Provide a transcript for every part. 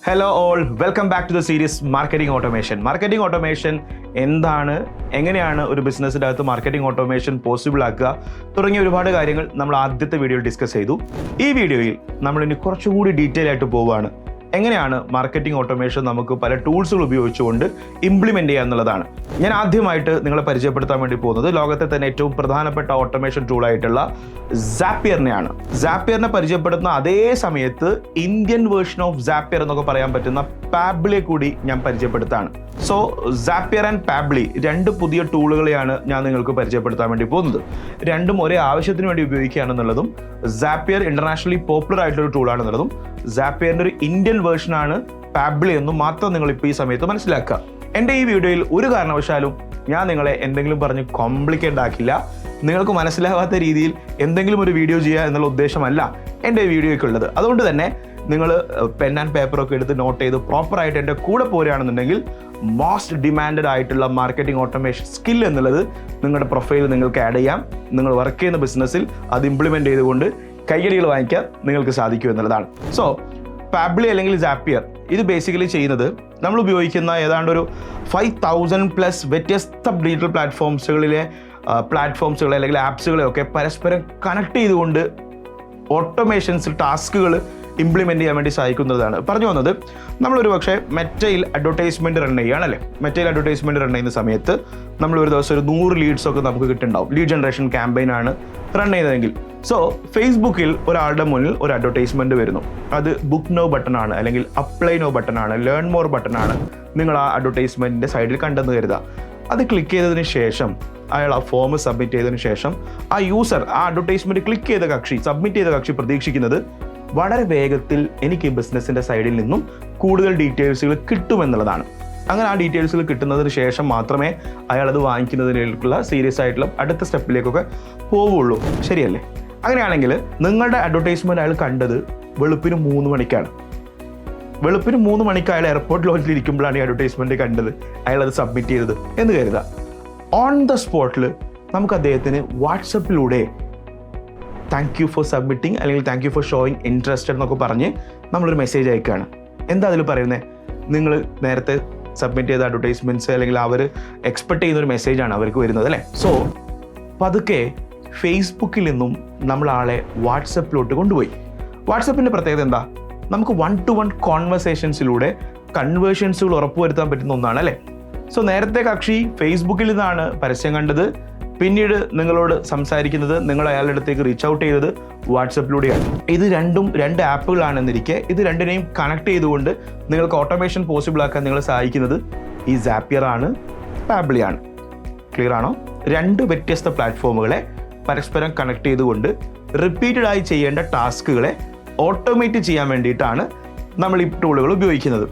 Hello all, welcome back to the series marketing automation. Marketing automation എന്താണ്, എങ്ങനെയാണ് ഒരു ബിസിനസ്സിൻ്റെ അകത്ത് മാർക്കറ്റിംഗ് ഓട്ടോമേഷൻ പോസിബിൾ ആക്കുക തുടങ്ങിയ ഒരുപാട് കാര്യങ്ങൾ നമ്മൾ ആദ്യത്തെ വീഡിയോയിൽ ഡിസ്കസ് ചെയ്തു. ഈ വീഡിയോയിൽ നമ്മളിനി കുറച്ചുകൂടി ഡീറ്റെയിൽ ആയിട്ട് പോവുകയാണ്. എങ്ങനെയാണ് മാർക്കറ്റിംഗ് ഓട്ടോമേഷൻ നമുക്ക് പല ടൂൾസുകൾ ഉപയോഗിച്ചുകൊണ്ട് ഇംപ്ലിമെൻ്റ് ചെയ്യുക എന്നുള്ളതാണ്. ഞാൻ ആദ്യമായിട്ട് നിങ്ങളെ പരിചയപ്പെടുത്താൻ വേണ്ടി പോകുന്നത് ലോകത്തെ തന്നെ ഏറ്റവും പ്രധാനപ്പെട്ട ഓട്ടോമേഷൻ ടൂളായിട്ടുള്ള സാപ്പിയറിനെയാണ്. സാപ്പിയറിനെ പരിചയപ്പെടുത്തുന്ന അതേ സമയത്ത് ഇന്ത്യൻ വേർഷൻ ഓഫ് സാപ്പിയർ എന്നൊക്കെ പറയാൻ പറ്റുന്ന പാബ്ലിയെ കൂടി ഞാൻ പരിചയപ്പെടുത്താണ്. സോ സാപ്പിയർ ആൻഡ് പാബ്ലി രണ്ട് പുതിയ ടൂളുകളെയാണ് ഞാൻ നിങ്ങൾക്ക് പരിചയപ്പെടുത്താൻ വേണ്ടി പോകുന്നത്. രണ്ടും ഒരേ ആവശ്യത്തിന് വേണ്ടി ഉപയോഗിക്കുകയാണെന്നുള്ളതും, സാപ്പിയർ ഇന്റർനാഷണലി പോപ്പുലർ ആയിട്ടൊരു ടൂളാണെന്നുള്ളതും, സാപ്പിയറിൻ്റെ ഒരു ഇന്ത്യൻ വേർഷനാണ് പാബ്ലി എന്നും മാത്രം നിങ്ങൾ ഇപ്പോൾ ഈ സമയത്ത് മനസ്സിലാക്കുക. എൻ്റെ ഈ വീഡിയോയിൽ ഒരു കാരണവശാലും ഞാൻ നിങ്ങളെ എന്തെങ്കിലും പറഞ്ഞ് കോംപ്ലിക്കേറ്റ് ആക്കില്ല. നിങ്ങൾക്ക് മനസ്സിലാവാത്ത രീതിയിൽ എന്തെങ്കിലും ഒരു വീഡിയോ ചെയ്യുക എന്നുള്ള ഉദ്ദേശമല്ല എൻ്റെ ഈ വീഡിയോയ്ക്കുള്ളത്. അതുകൊണ്ട് തന്നെ നിങ്ങൾ പെൻ ആൻഡ് പേപ്പറൊക്കെ എടുത്ത് നോട്ട് ചെയ്ത് പ്രോപ്പറായിട്ട് എൻ്റെ കൂടെ പോരുകയാണെന്നുണ്ടെങ്കിൽ മോസ്റ്റ് ഡിമാൻഡഡ് ആയിട്ടുള്ള മാർക്കറ്റിംഗ് ഓട്ടോമേഷൻ സ്കിൽ എന്നുള്ളത് നിങ്ങളുടെ പ്രൊഫൈലിൽ നിങ്ങൾക്ക് ആഡ് ചെയ്യാം. നിങ്ങൾ വർക്ക് ചെയ്യുന്ന ബിസിനസ്സിൽ അത് ഇംപ്ലിമെൻ്റ് ചെയ്തുകൊണ്ട് കൈയടികൾ വാങ്ങിക്കാൻ നിങ്ങൾക്ക് സാധിക്കും എന്നുള്ളതാണ്. സോ പാബ്ലി അല്ലെങ്കിൽ സാപ്പിയർ ഇത് ബേസിക്കലി ചെയ്യുന്നത് നമ്മൾ ഉപയോഗിക്കുന്ന ഏതാണ്ട് ഒരു 5000+ വ്യത്യസ്ത ഡിജിറ്റൽ പ്ലാറ്റ്ഫോംസുകളെ അല്ലെങ്കിൽ ആപ്സുകളെയൊക്കെ പരസ്പരം കണക്ട് ചെയ്തുകൊണ്ട് ഓട്ടോമേഷൻസ് ടാസ്കുകൾ ഇംപ്ലിമെൻ്റ് ചെയ്യാൻ വേണ്ടി സഹായിക്കുന്നതാണ്. പറഞ്ഞു വന്നത്, നമ്മളൊരു പക്ഷേ മെറ്റയിൽ അഡ്വർടൈസ്മെൻറ്റ് റൺ ചെയ്യുകയാണല്ലേ. മെറ്റയിൽ അഡ്വർടൈസ്മെൻറ്റ് റൺ ചെയ്യുന്ന സമയത്ത് നമ്മൾ ഒരു ദിവസം ഒരു 100 ലീഡ്സൊക്കെ നമുക്ക് കിട്ടുന്നുണ്ടാവും. ലീഡ് ജനറേഷൻ ക്യാമ്പയിനാണ് റൺ ചെയ്യുന്നതെങ്കിൽ, സോ ഫേസ്ബുക്കിൽ ഒരാളുടെ മുന്നിൽ ഒരു അഡ്വർടൈസ്മെൻറ്റ് വരുന്നു. അത് ബുക്ക് നോ ബട്ടണാണ്, അല്ലെങ്കിൽ അപ്ലൈ നോ ബട്ടണാണ്, ലേൺ മോർ ബട്ടണാണ് നിങ്ങൾ ആ അഡ്വർടൈസ്മെൻറ്റിൻ്റെ സൈഡിൽ കണ്ടെന്ന് കരുതുക. അത് ക്ലിക്ക് ചെയ്തതിന് ശേഷം അയാൾ ആ ഫോം സബ്മിറ്റ് ചെയ്തതിന് ശേഷം ആ യൂസർ ആ അഡ്വർടൈസ്മെൻറ്റ് ക്ലിക്ക് ചെയ്ത കക്ഷി, സബ്മിറ്റ് ചെയ്ത കക്ഷി പ്രതീക്ഷിക്കുന്നത് വളരെ വേഗത്തിൽ എനിക്ക് ഈ ബിസിനസ്സിൻ്റെ സൈഡിൽ നിന്നും കൂടുതൽ ഡീറ്റെയിൽസുകൾ കിട്ടുമെന്നുള്ളതാണ്. അങ്ങനെ ആ ഡീറ്റെയിൽസുകൾ കിട്ടുന്നതിന് ശേഷം മാത്രമേ അയാൾ അത് വാങ്ങിക്കുന്നതിലേക്കുള്ള സീരിയസ് ആയിട്ടുള്ള അടുത്ത സ്റ്റെപ്പിലേക്കൊക്കെ പോവുള്ളൂ. ശരിയല്ലേ? അങ്ങനെയാണെങ്കിൽ നിങ്ങളുടെ അഡ്വർടൈസ്മെൻറ്റ് അയാൾ കണ്ടത് വെളുപ്പിന് 3 മണിക്കാണ്. വെളുപ്പിന് 3 മണിക്ക് അയാൾ എയർപോർട്ട് ലോഞ്ചിൽ ഇരിക്കുമ്പോഴാണ് ഈ അഡ്വർടൈസ്മെൻറ്റ് കണ്ടത്, അയാൾ അത് സബ്മിറ്റ് ചെയ്തത് എന്ന് കരുതുക. ഓൺ ദ സ്പോട്ടിൽ നമുക്ക് അദ്ദേഹത്തിന് വാട്സപ്പിലൂടെ താങ്ക് യു ഫോർ സബ്മിറ്റിംഗ് അല്ലെങ്കിൽ thank you for showing interested എന്നൊക്കെ പറഞ്ഞ് നമ്മളൊരു മെസ്സേജ് അയക്കുകയാണ്. എന്താ അതിൽ പറയുന്നത്? നിങ്ങൾ നേരത്തെ സബ്മിറ്റ് ചെയ്ത അഡ്വർടൈസ്മെൻറ്റ്സ് അല്ലെങ്കിൽ അവർ എക്സ്പെക്ട് ചെയ്യുന്നൊരു മെസ്സേജാണ് അവർക്ക് വരുന്നത് അല്ലേ. സോ പതുക്കെ ഫേസ്ബുക്കിൽ നിന്നും നമ്മൾ ആളെ വാട്സപ്പിലോട്ട് കൊണ്ടുപോയി. വാട്സപ്പിൻ്റെ പ്രത്യേകത എന്താ? നമുക്ക് 1-to-1 കോൺവെർസേഷൻസിലൂടെ കൺവേർഷൻസുകൾ ഉറപ്പുവരുത്താൻ പറ്റുന്ന ഒന്നാണ് അല്ലേ. സോ നേരത്തെ കക്ഷി ഫേസ്ബുക്കിൽ നിന്നാണ് പരസ്യം കണ്ടത്, പിന്നീട് നിങ്ങളോട് സംസാരിക്കുന്നത്, നിങ്ങൾ അയാളുടെ അടുത്തേക്ക് റീച്ച് ഔട്ട് ചെയ്തത് വാട്സപ്പിലൂടെയാണ്. ഇത് രണ്ടും 2 ആപ്പുകളാണെന്നിരിക്കെ ഇത് രണ്ടിനെയും കണക്ട് ചെയ്തുകൊണ്ട് നിങ്ങൾക്ക് ഓട്ടോമേഷൻ പോസിബിൾ ആക്കാൻ നിങ്ങളെ സഹായിക്കുന്നത് ഈ സാപ്പിയർ ആണ്, പാബ്ലി ആണ്. ക്ലിയർ ആണോ? 2 വ്യത്യസ്ത പ്ലാറ്റ്ഫോമുകളെ പരസ്പരം കണക്ട് ചെയ്തുകൊണ്ട് റിപ്പീറ്റഡ് ആയി ചെയ്യേണ്ട ടാസ്കുകളെ ഓട്ടോമേറ്റ് ചെയ്യാൻ വേണ്ടിയിട്ടാണ് നമ്മൾ ഈ ടൂളുകൾ ഉപയോഗിക്കുന്നത്.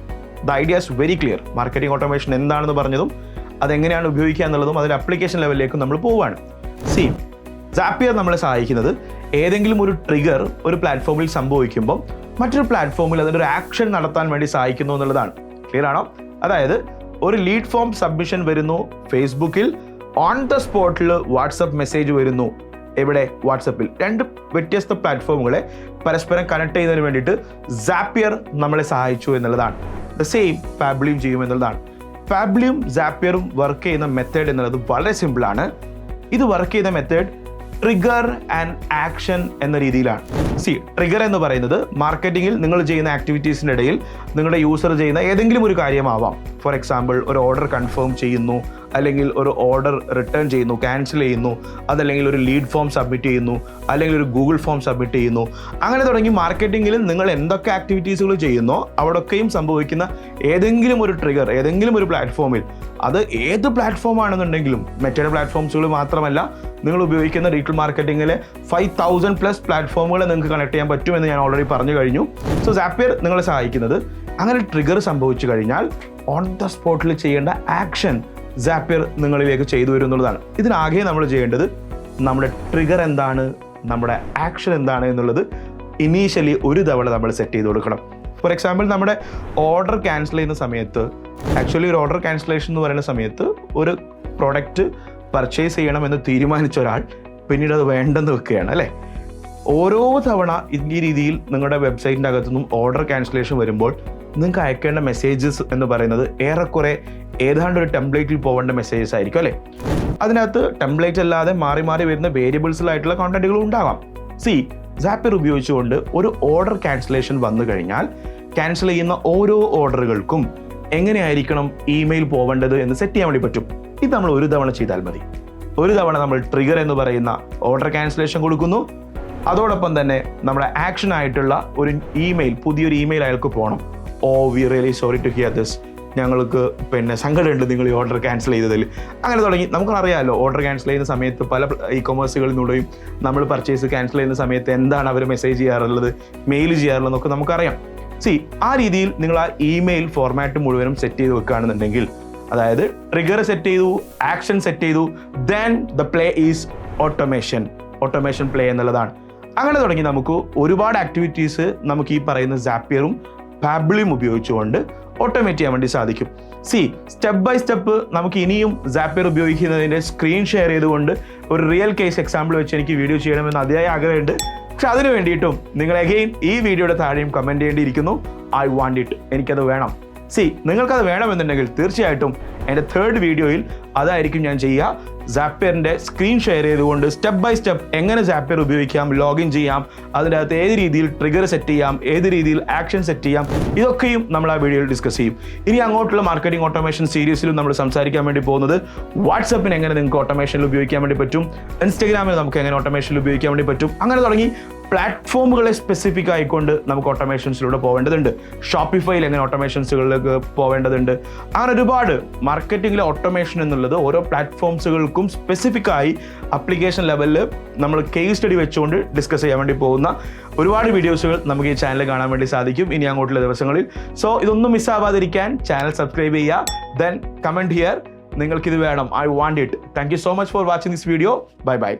The idea is very clear. Marketing automation എന്താണെന്ന് പറഞ്ഞതും അതെങ്ങനെയാണ് ഉപയോഗിക്കുക എന്നുള്ളതും അതിൻ്റെ അപ്ലിക്കേഷൻ ലെവലിലേക്ക് നമ്മൾ പോവുകയാണ്. സാപ്പിയർ നമ്മളെ സഹായിക്കുന്നത് ഏതെങ്കിലും ഒരു ട്രിഗർ ഒരു പ്ലാറ്റ്ഫോമിൽ സംഭവിക്കുമ്പോൾ മറ്റൊരു പ്ലാറ്റ്ഫോമിൽ അതിൻ്റെ ഒരു ആക്ഷൻ നടത്താൻ വേണ്ടി സഹായിക്കുന്നു എന്നുള്ളതാണ്. ക്ലിയർ ആണോ? അതായത് ഒരു ലീഡ് ഫോം സബ്മിഷൻ വരുന്നു ഫേസ്ബുക്കിൽ, ഓൺ ദ സ്പോട്ടിൽ വാട്സപ്പ് മെസ്സേജ് വരുന്നു. എവിടെ? വാട്സപ്പിൽ. 2 വ്യത്യസ്ത പ്ലാറ്റ്ഫോമുകളെ പരസ്പരം കണക്ട് ചെയ്യുന്നതിന് വേണ്ടിയിട്ട് സാപ്പിയർ നമ്മളെ സഹായിച്ചു എന്നുള്ളതാണ്. ദ സെയിം പാബ്ലിയും ചെയ്യും എന്നുള്ളതാണ്. പാബ്ലിയും സാപ്പിയറും വർക്ക് ചെയ്യുന്ന മെത്തേഡ് എന്നുള്ളത് വളരെ സിമ്പിളാണ്. ഇത് വർക്ക് ചെയ്യുന്ന മെത്തേഡ് ട്രിഗർ ആൻഡ് ആക്ഷൻ എന്ന രീതിയിലാണ്. ട്രിഗർ എന്ന് പറയുന്നത് മാർക്കറ്റിങ്ങിൽ നിങ്ങൾ ചെയ്യുന്ന ആക്ടിവിറ്റീസിൻ്റെ ഇടയിൽ നിങ്ങളുടെ യൂസർ ചെയ്യുന്ന ഏതെങ്കിലും ഒരു കാര്യമാവാം. ഫോർ എക്സാമ്പിൾ, ഒരു ഓർഡർ കൺഫേം ചെയ്യുന്നു, അല്ലെങ്കിൽ ഒരു ഓർഡർ റിട്ടേൺ ചെയ്യുന്നു, ക്യാൻസൽ ചെയ്യുന്നു, അതല്ലെങ്കിൽ ഒരു ലീഡ് ഫോം സബ്മിറ്റ് ചെയ്യുന്നു, അല്ലെങ്കിൽ ഒരു ഗൂഗിൾ ഫോം സബ്മിറ്റ് ചെയ്യുന്നു. അങ്ങനെ തുടങ്ങി മാർക്കറ്റിങ്ങിൽ നിങ്ങൾ എന്തൊക്കെ ആക്ടിവിറ്റീസുകൾ ചെയ്യുന്നോ അവിടെയൊക്കെയും സംഭവിക്കുന്ന ഏതെങ്കിലും ഒരു ട്രിഗർ ഏതെങ്കിലും ഒരു പ്ലാറ്റ്ഫോമിൽ, അത് ഏത് പ്ലാറ്റ്ഫോം ആണെന്നുണ്ടെങ്കിലും, മെറ്റയുടെ പ്ലാറ്റ്ഫോംസുകൾ മാത്രമല്ല, നിങ്ങൾ ഉപയോഗിക്കുന്ന ഡിജിറ്റൽ മാർക്കറ്റിങ്ങിലെ 5000+ പ്ലാറ്റ്ഫോമുകളെ നിങ്ങൾക്ക് കണക്ട് ചെയ്യാൻ പറ്റുമെന്ന് ഞാൻ ഓൾറെഡി പറഞ്ഞു കഴിഞ്ഞു. സോ സാപ്പിയർ നിങ്ങളെ സഹായിക്കുന്നത് അങ്ങനെ ട്രിഗർ സംഭവിച്ചു കഴിഞ്ഞാൽ ഓൺ ദ സ്പോട്ടിൽ ചെയ്യേണ്ട ആക്ഷൻ സാപ്പിയർ നിങ്ങളിലേക്ക് ചെയ്തു വരും എന്നുള്ളതാണ്. ഇതിനാകെ നമ്മൾ ചെയ്യേണ്ടത് നമ്മുടെ ട്രിഗർ എന്താണ്, നമ്മുടെ ആക്ഷൻ എന്താണ് എന്നുള്ളത് ഇനീഷ്യലി ഒരു തവണ നമ്മൾ സെറ്റ് ചെയ്ത് കൊടുക്കണം. ഫോർ എക്സാമ്പിൾ, നമ്മുടെ ഓർഡർ ക്യാൻസൽ ചെയ്യുന്ന സമയത്ത്, ആക്ച്വലി ഒരു ഓർഡർ ക്യാൻസലേഷൻ എന്ന് പറയുന്ന സമയത്ത് ഒരു പ്രോഡക്റ്റ് പർച്ചേസ് ചെയ്യണമെന്ന് തീരുമാനിച്ച ഒരാൾ പിന്നീട് അത് വേണ്ടെന്ന് വെക്കുകയാണ് അല്ലേ. ഓരോ തവണ ഈ രീതിയിൽ നിങ്ങളുടെ വെബ്സൈറ്റിൻ്റെ അകത്തുനിന്നും ഓർഡർ ക്യാൻസലേഷൻ വരുമ്പോൾ നിങ്ങൾക്ക് അയക്കേണ്ട മെസ്സേജസ് എന്ന് പറയുന്നത് ഏറെക്കുറെ ഏതാണ്ട് ഒരു ടെംപ്ലേറ്റിൽ പോകേണ്ട മെസ്സേജസ് ആയിരിക്കും അല്ലേ. അതിനകത്ത് ടെംപ്ലേറ്റ് അല്ലാതെ മാറി മാറി വരുന്ന വേരിയബിൾസിലായിട്ടുള്ള കോണ്ടന്റുകളും ഉണ്ടാകാം. Zapier ഉപയോഗിച്ചുകൊണ്ട് ഒരു ഓർഡർ ക്യാൻസലേഷൻ വന്നു കഴിഞ്ഞാൽ ക്യാൻസൽ ചെയ്യുന്ന ഓരോ ഓർഡറുകൾക്കും എങ്ങനെയായിരിക്കണം ഇമെയിൽ പോവേണ്ടത് എന്ന് സെറ്റ് ചെയ്യാൻ വേണ്ടി പറ്റും. ഇത് നമ്മൾ ഒരു തവണ ചെയ്താൽ മതി. ഒരു തവണ നമ്മൾ ട്രിഗർ എന്ന് പറയുന്ന ഓർഡർ ക്യാൻസലേഷൻ കൊടുക്കുന്നു. അതോടൊപ്പം തന്നെ നമ്മുടെ ആക്ഷൻ ആയിട്ടുള്ള ഒരു പുതിയൊരു ഇമെയിൽ അയാൾക്ക് പോകണം. We really sorry to hear this, ഞങ്ങൾക്ക് സങ്കടമുണ്ട് നിങ്ങൾ ഈ ഓർഡർ ക്യാൻസൽ ചെയ്തതിൽ. അങ്ങനെ തുടങ്ങി നമുക്കറിയാമല്ലോ, ഓർഡർ ക്യാൻസൽ ചെയ്യുന്ന സമയത്ത് പല e-commerceകളിലൂടെയും നമ്മൾ പർച്ചേസ് ക്യാൻസൽ ചെയ്യുന്ന സമയത്ത് എന്താണ് അവർ മെസ്സേജ് ചെയ്യാറുള്ളത്, മെയിൽ ചെയ്യാറുള്ളതെന്നൊക്കെ നമുക്കറിയാം. ആ രീതിയിൽ നിങ്ങൾ ആ ഇമെയിൽ ഫോർമാറ്റ് മുഴുവനും സെറ്റ് ചെയ്ത് വെക്കുകയാണെന്നുണ്ടെങ്കിൽ, അതായത് ട്രിഗർ സെറ്റ് ചെയ്തു, ആക്ഷൻ സെറ്റ് ചെയ്തു, then the play is automation play എന്നുള്ളതാണ്. അങ്ങനെ തുടങ്ങി നമുക്ക് ഒരുപാട് ആക്ടിവിറ്റീസ് നമുക്ക് ഈ പറയുന്ന Zapierഉം Pabblyയും ഉപയോഗിച്ചുകൊണ്ട് ഓട്ടോമേറ്റ് ചെയ്യാൻ വേണ്ടി സാധിക്കും. സ്റ്റെപ്പ് ബൈ സ്റ്റെപ്പ് നമുക്ക് ഇനിയും Zapier ഉപയോഗിക്കുന്നതിൻ്റെ സ്ക്രീൻ ഷെയർ ചെയ്തുകൊണ്ട് ഒരു റിയൽ കേസ് എക്സാമ്പിൾ വെച്ച് എനിക്ക് വീഡിയോ ചെയ്യണമെന്ന് അതിയായ ആഗ്രഹമുണ്ട്. പക്ഷെ അതിനു വേണ്ടിയിട്ടും നിങ്ങൾ അഗെയിൻ ഈ വീഡിയോയുടെ താഴെയും കമൻറ്റ് ചെയ്യേണ്ടിയിരിക്കുന്നു, ഐ വാണ്ട് ഇറ്റ്, എനിക്കത് വേണം. നിങ്ങൾക്കത് വേണമെന്നുണ്ടെങ്കിൽ തീർച്ചയായിട്ടും എൻ്റെ 3rd വീഡിയോയിൽ അതായിരിക്കും ഞാൻ ചെയ്യുക. Zapierൻ്റെ സ്ക്രീൻ ഷെയർ ചെയ്തുകൊണ്ട് സ്റ്റെപ്പ് ബൈ സ്റ്റെപ്പ് എങ്ങനെ Zapier ഉപയോഗിക്കാം, ലോഗിൻ ചെയ്യാം, അതിൻ്റെ അകത്ത് ഏത് രീതിയിൽ ട്രിഗർ സെറ്റ് ചെയ്യാം, ഏത് രീതിയിൽ ആക്ഷൻ സെറ്റ് ചെയ്യാം, ഇതൊക്കെയും നമ്മൾ ആ വീഡിയോയിൽ ഡിസ്കസ് ചെയ്യും. ഇനി അങ്ങോട്ടുള്ള മാർക്കറ്റിംഗ് ഓട്ടോമേഷൻ സീരീസിലും നമ്മൾ സംസാരിക്കാൻ വേണ്ടി പോകുന്നത് വാട്സപ്പിന് എങ്ങനെ നിങ്ങൾക്ക് ഓട്ടോമേഷനിൽ ഉപയോഗിക്കാൻ വേണ്ടി പറ്റും, ഇൻസ്റ്റഗ്രാമിൽ നമുക്ക് എങ്ങനെ ഓട്ടോമേഷനിൽ ഉപയോഗിക്കാൻ വേണ്ടി പറ്റും, അങ്ങനെ തുടങ്ങി പ്ലാറ്റ്ഫോമുകളെ സ്പെസിഫിക് ആയിക്കൊണ്ട് നമുക്ക് ഓട്ടോമേഷൻസിലൂടെ പോകേണ്ടതുണ്ട്. ഷോപ്പിഫൈയിൽ എങ്ങനെ ഓട്ടോമേഷൻസുകളിലേക്ക് പോകേണ്ടതുണ്ട്. അങ്ങനെ ഒരുപാട് മാർക്കറ്റിംഗിലെ ഓട്ടോമേഷൻ എന്നുള്ളത് ഓരോ പ്ലാറ്റ്ഫോംസുകൾക്കും സ്പെസിഫിക് ആയി അപ്ലിക്കേഷൻ ലെവലിൽ നമ്മൾ കേസ് സ്റ്റഡി വെച്ചുകൊണ്ട് ഡിസ്കസ് ചെയ്യാൻ വേണ്ടി പോകുന്ന ഒരുപാട് വീഡിയോസുകൾ നമുക്ക് ഈ ചാനൽ കാണാൻ വേണ്ടി സാധിക്കും ഇനി അങ്ങോട്ടുള്ള ദിവസങ്ങളിൽ. ഇതൊന്നും മിസ്സാവാതിരിക്കാൻ ചാനൽ സബ്സ്ക്രൈബ് ചെയ്യുക, ദെൻ കമൻറ്റ് ഹിയർ, നിങ്ങൾക്കിത് വേണം, I want it. Thank you so much for watching this video. Bye bye.